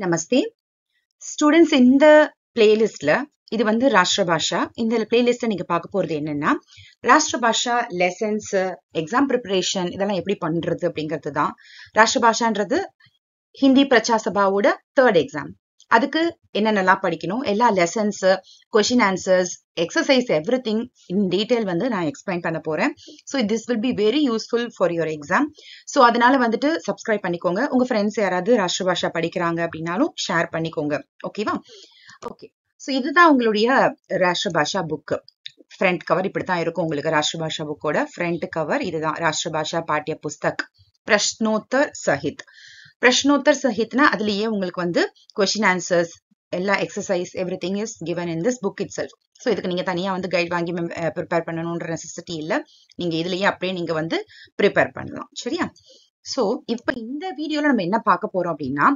நமஸ்தே students. இந்த பிளேலிஸ்ட்ல இது வந்து ராஷ்டிர பாஷா. இந்த பிளேலிஸ்ட்ல நீங்க பார்க்க போறது என்னன்னா ராஷ்டிர பாஷா லெசன்ஸ், எக்ஸாம் ப்ரிப்பரேஷன் இதெல்லாம் எப்படி பண்றது அப்படிங்கிறது தான். ராஷ்டிர பாஷான்றது ஹிந்தி பிரச்சா சபாவோட 3rd எக்ஸாம். அதுக்கு என்னென்னலாம் படிக்கணும், எல்லா lessons, question answers, exercise every thing in detail வந்து நான் எக்ஸ்பிளைன் பண்ண போறேன். So this will be very useful for your exam. So அதனால வந்துட்டு சப்ஸ்கிரைப் பண்ணிக்கோங்க. உங்க ஃப்ரெண்ட்ஸ் யாராவது ராஷ்டிர பாஷா படிக்கிறாங்க அப்படின்னாலும் ஷேர் பண்ணிக்கோங்க. ஓகேவா? ஓகே. ஸோ இதுதான் உங்களுடைய ராஷ்டிர பாஷா புக். ஃப்ரண்ட் கவர் இப்படித்தான் இருக்கும். உங்களுக்கு ராஷ்டிர பாஷா புக்கோட ஃப்ரண்ட் கவர் இதுதான். ராஷ்டிர பாஷா பாட்டிய புஸ்தக் பிரஷ்னோத்தர் சஹித். பிரஷ்னோத்தர் சஹித்னா அதுலயே உங்களுக்கு வந்து கொஸ்டின் ஆன்சர்ஸ், எல்லா exercise every thing is given in this book it self. So இதுக்கு நீங்க தனியா வந்து கைட் வாங்கி ப்ரிப்பேர் பண்ணணும்ன்ற நெசசிட்டி இல்லை. நீங்க இதுலயே அப்படியே நீங்க வந்து ப்ரிப்பேர் பண்ணலாம். சரியா? ஸோ இப்ப இந்த வீடியோல நம்ம என்ன பார்க்க போறோம் அப்படின்னா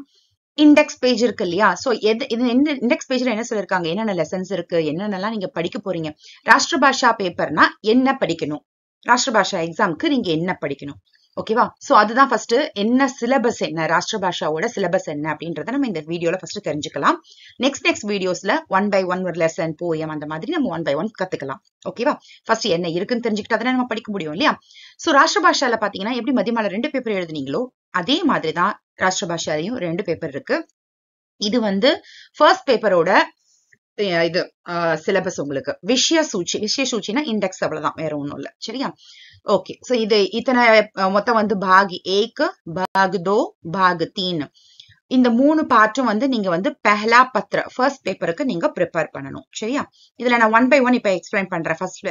இண்டெக்ஸ் பேஜ் இருக்கு இல்லையா? சோ இது இண்டெக்ஸ் பேஜ்ல என்ன சொல்லிருக்காங்க, என்னென்ன லெசன்ஸ் இருக்கு, என்னென்னலாம் நீங்க படிக்க போறீங்க, ராஷ்டிர பாஷா பேப்பர்னா என்ன படிக்கணும், ராஷ்டிர பாஷா எக்ஸாம்க்கு நீங்க என்ன படிக்கணும். ஓகேவா? சோ அதுதான் ஃபர்ஸ்ட். என்ன சிலபஸ், என்ன ராஷ்டிர பாஷாவோட சிலபஸ் என்ன அப்படின்றத நம்ம இந்த வீடியோல ஃபர்ஸ்ட் தெரிஞ்சுக்கலாம். நெக்ஸ்ட் வீடியோஸ்ல 1 by 1 ஒரு லெசன், போயம் அந்த மாதிரி நம்ம 1 by 1 கத்துக்கலாம். ஓகேவா? ஃபர்ஸ்ட் என்ன இருக்குன்னு தெரிஞ்சுக்கிட்டா தானே நம்ம படிக்க முடியும் இல்லையா? சோ ராஷ்டிர பாஷால பாத்தீங்கன்னா எப்படி மதியமால 2 பேப்பர் எழுதுனீங்களோ அதே மாதிரிதான் ராஷ்டிர பாஷாலையும் 2 பேப்பர் இருக்கு. இது வந்து ஃபர்ஸ்ட் பேப்பரோட இது சிலபஸ் உங்களுக்கு. விஷய சூச்சினா இண்டெக்ஸ், அவ்வளவுதான், வேற ஒண்ணும் இல்ல. சரியா? ஓகே. சோ இது இத்தனை மொத்தம் வந்து பாக் 1, பாக் 2, பாக் 3 இந்த 3 பார்ட்டும் வந்து நீங்க வந்து பெஹலா பத்ர ஃபர்ஸ்ட் பேப்பருக்கு நீங்க ப்ரிப்பேர் பண்ணணும். சரியா? இதுல நான் 1 by 1 இப்ப எக்ஸ்பிளைன் பண்றேன். ஃபர்ஸ்ட்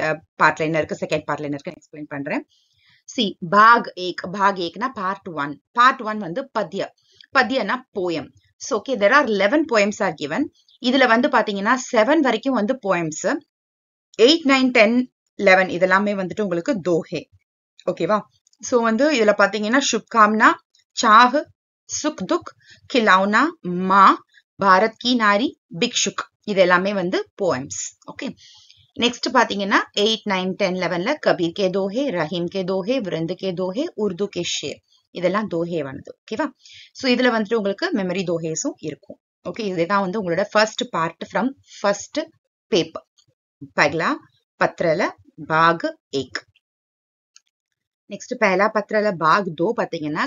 பார்ட்ல என்ன இருக்கு, செகண்ட் பார்ட்ல என்ன இருக்கு எக்ஸ்பிளைன் பண்றேன். சி பாக் 1 னா பார்ட் 1. பார்ட் 1 வந்து பத்யனா poem. So okay, there are 11 poems are given. இதுல வந்து பாத்தீங்கன்னா 7 வரைக்கும் வந்து poems, 8, 9, 10, 11 இதெல்லாமே வந்துட்டு உங்களுக்கு தோஹே. ஓகேவா? சோ வந்து இதுல பாத்தீங்கன்னா शुभकामना, चाह, सुख दुख, खिलौना, माँ, भारत की नारी, भिक्षुक இது எல்லாமே வந்து poems. ஓகே. நெக்ஸ்ட் பாத்தீங்கன்னா 8, 9, 10, 11ல கபீர் கே தோஹே, ரஹீம் கே தோஹே, விருந்த் கே தோஹே, உருது கே ஷேர் இதெல்லாம் தோஹே வந்து. ஓகேவா? சோ இதுல வந்துட்டு உங்களுக்கு மெமரி தோஹேஸும் இருக்கும். ஓகே. இதுதான் வந்து உங்களோட first part from first paper. பஹலா பத்ரல பாக் 1. நெக்ஸ்ட் பஹலா பத்ரல பாக் 2 பாத்தீங்கன்னா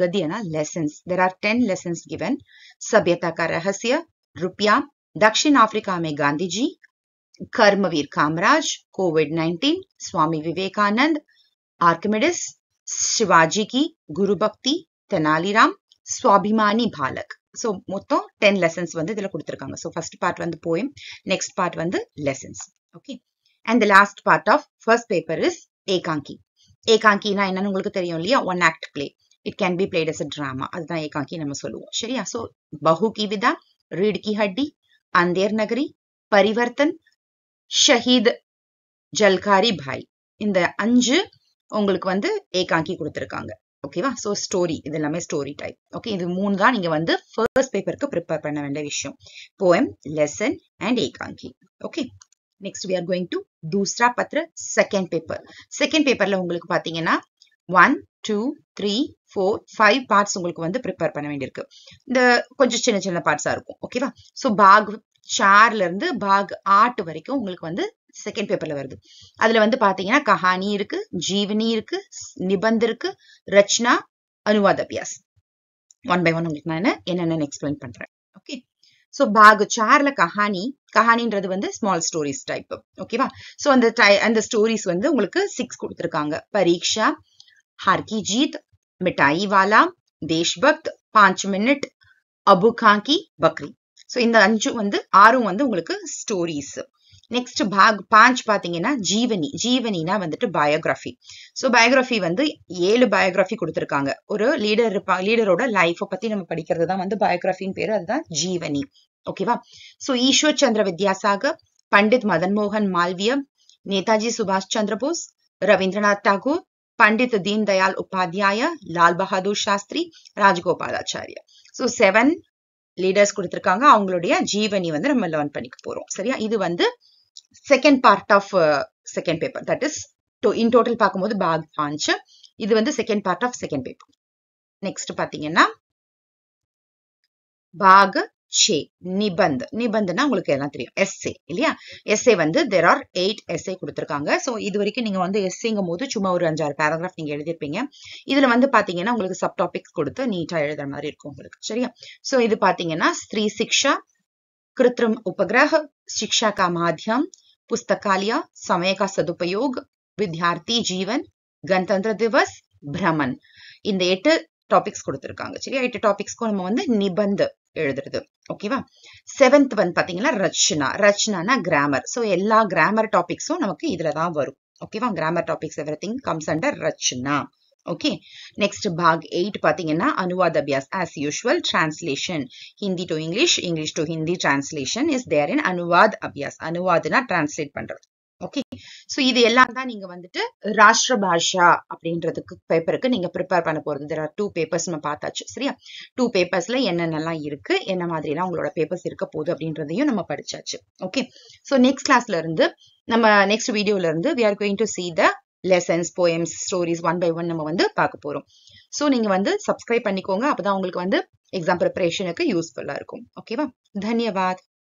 கத்யனா lessons. there are 10 lessons given. सभ्यता का रहस्य, रुपया, दक्षिण अफ्रीका में गांधी जी, कर्मवीर कामराज, कोविड-19, स्वामी विवेकानंद, आर्किमिडिस, शिवाजी की गुरु भक्ति, तेनालीराम, स्वाभिमानी बालक. सो மொத்தம் 10 lessons வந்து இதுல கொடுத்திருக்காங்க. சோ ஃபர்ஸ்ட் பார்ட் வந்து poem, நெக்ஸ்ட் பார்ட் வந்து lessons. Okay. and the last part of first paper is ஏகாங்கி. ஏகாங்கினா என்னன்னு உங்களுக்கு தெரியும் இல்லையா? 1 act play. it can be played as a drama. அதுதான் ஏகாங்கி நம்ம சொல்லுவோம். சரியா? சோ பஹு கி விதா, रीढ़ की हड्डी, अंधेर नगरी, परिवर्तन, ஷஹீத் ஜல்காரி பாய் இந்த 5 உங்களுக்கு வந்து ஏகாங்கி கொடுத்திருக்காங்க. ஓகேவா? சோ ஸ்டோரி, இது எல்லாமே ஸ்டோரி டைப். ஓகே. இது 3 தான் நீங்க வந்து ஃபர்ஸ்ட் பேப்பருக்கு ப்ரிப்பேர் பண்ண வேண்டிய விஷயம். போயம், லெசன் அண்ட் ஏகாங்கி. Okay. Next we are going to दूसरा पत्र செகண்ட் பேப்பர். செகண்ட் பேப்பர்ல உங்களுக்கு பாத்தீங்கன்னா 1, 2, 3, 4, 5 பார்ட்ஸ் உங்களுக்கு வந்து ப்ரிப்பேர் பண்ண வேண்டியிருக்கு. இந்த கொஞ்சம் சின்ன சின்ன பார்ட்ஸா இருக்கும். ஓகேவா? சோ பாக் 4ல இருந்து பாக் 8 வரைக்கும் உங்களுக்கு வந்து செகண்ட் பேப்பர்ல வருது. அதுல வந்து பாத்தீங்கன்னா கஹானி இருக்கு, ஜீவனி இருக்கு, நிபந்த் இருக்கு, ரச்சனா, அனுவாத் அபியாஸ். 1 by 1 உங்களுக்கு நான் என்னென்னு எக்ஸ்பிளைன் பண்றேன். ஓகே. சோ பாக் 4ல கஹானின்றது வந்து ஸ்மால் ஸ்டோரிஸ் டைப். ஓகேவா? சோ அந்த ஸ்டோரிஸ் வந்து உங்களுக்கு 6 கொடுத்திருக்காங்க. பரீட்சா, हार की जीत, मिठाई वाला, देशभक्त, 5 मिनट, अबू खां की बकरी. சோ இந்த 5 வந்து 6 வந்து உங்களுக்கு ஸ்டோரிஸ். நெக்ஸ்ட் பாக் 5 பாத்தீங்கன்னா ஜீவனினா வந்துட்டு பயோகிராஃபி. சோ பயோகிராஃபி வந்து 7 பயோகிராஃபி கொடுத்திருக்காங்க. ஒரு லீடரோட லைஃப பத்தி நம்ம படிக்கிறது தான் வந்து பயோகிராஃபின்னு பேரு. அதுதான் ஜீவனி. ஓகேவா? சோ ஈஸ்வர் சந்திர வித்யாசாகர், பண்டித் மதன் மோகன் மால்விய, நேதாஜி சுபாஷ் சந்திர போஸ், ரவீந்திரநாத் டாகூர், पंडित दीनदयाल उपाध्याय, लाल बहादुर शास्त्री, राजगोपालाचार्य. சோ 7 லீடர்ஸ் கொடுத்திருக்காங்க. அவங்களுடைய ஜீவனி வந்து நம்ம லேர்ன் பண்ணிக்க போறோம். சரியா? இது வந்து second part of second paper. That is in total பார்க்கும்போது பாக் 5. இது வந்து second part of second paper. Next பாத்தீங்கன்னா பாக ஷே நிபந்த். நிபந்த்னா உங்களுக்கு எல்லாம் தெரியும், எஸ்ஏ இல்லையா? எஸ்ஏ வந்து there are 8 எஸ்ஏ கொடுத்திருக்காங்க. ஸோ இது வரைக்கும் நீங்க வந்து எஸ்ஏங்கும் போது சும்மா ஒரு 5-6 பேராகிராஃப் நீங்க எழுதிருப்பீங்க. இதுல வந்து பாத்தீங்கன்னா உங்களுக்கு சப் டாபிக்ஸ் கொடுத்து நீட்டா எழுதுற மாதிரி இருக்கும் உங்களுக்கு, சரியா? ஸோ இது பாத்தீங்கன்னா ஸ்திரீ சிக்ஷா, कृत्रिम उपग्रह, शिक्षा का माध्यम, पुस्तकालय, समय का सदुपयोग, विद्यार्थी जीवन, गणतंत्र दिवस, भ्रमण. இந்த 8 டாபிக்ஸ் கொடுத்திருக்காங்க, சரியா? 8 டாபிக்ஸ்க்கும் நம்ம வந்து நிபந்த் எழுதுறது, ஓகேவா? 7th வந்து பாத்தீங்கன்னா ரச்சனா. ரச்சனானா கிராமர். சோ எல்லா கிராமர் டாபிக்ஸும் நமக்கு இதுல தான் வரும், ஓகேவா? Grammar topics everything comes under ரச்சனா. Okay, next bhag 8 பாத்தீங்கன்னா அனுவாத் அபியாஸ். as usual translation Hindi to English, English to Hindi translation is there in அனுவாத் அபியாஸ். அனுவாத்னா translate பண்றது. ஓகே, சோ இது எல்லாம் தான் நீங்க வந்துட்டு ராஷ்டிர பாஷா அப்படின்றதுக்கு பேப்பருக்கு நீங்க ப்ரிப்பேர் பண்ண போறது. there are 2 papers நம்ம பார்த்தாச்சு, சரியா? 2 பேப்பர்ஸ்ல என்னென்னலாம் இருக்கு, என்ன மாதிரி எல்லாம் உங்களோட பேப்பர்ஸ் இருக்க போகுது அப்படின்றதையும் நம்ம படிச்சாச்சு. ஓகே, சோ நெக்ஸ்ட் கிளாஸ்ல இருந்து நம்ம நெக்ஸ்ட் வீடியோல இருந்து we are going to see the lessons, poems, stories one by one நம்ம வந்து பார்க்க போறோம். சோ நீங்க வந்து சப்ஸ்கிரைப் பண்ணிக்கோங்க, அப்பதான் உங்களுக்கு வந்து எக்ஸாம் ப்ரிப்பரேஷனுக்கு யூஸ்ஃபுல்லா இருக்கும். ஓகேவா? தன்யவாத்.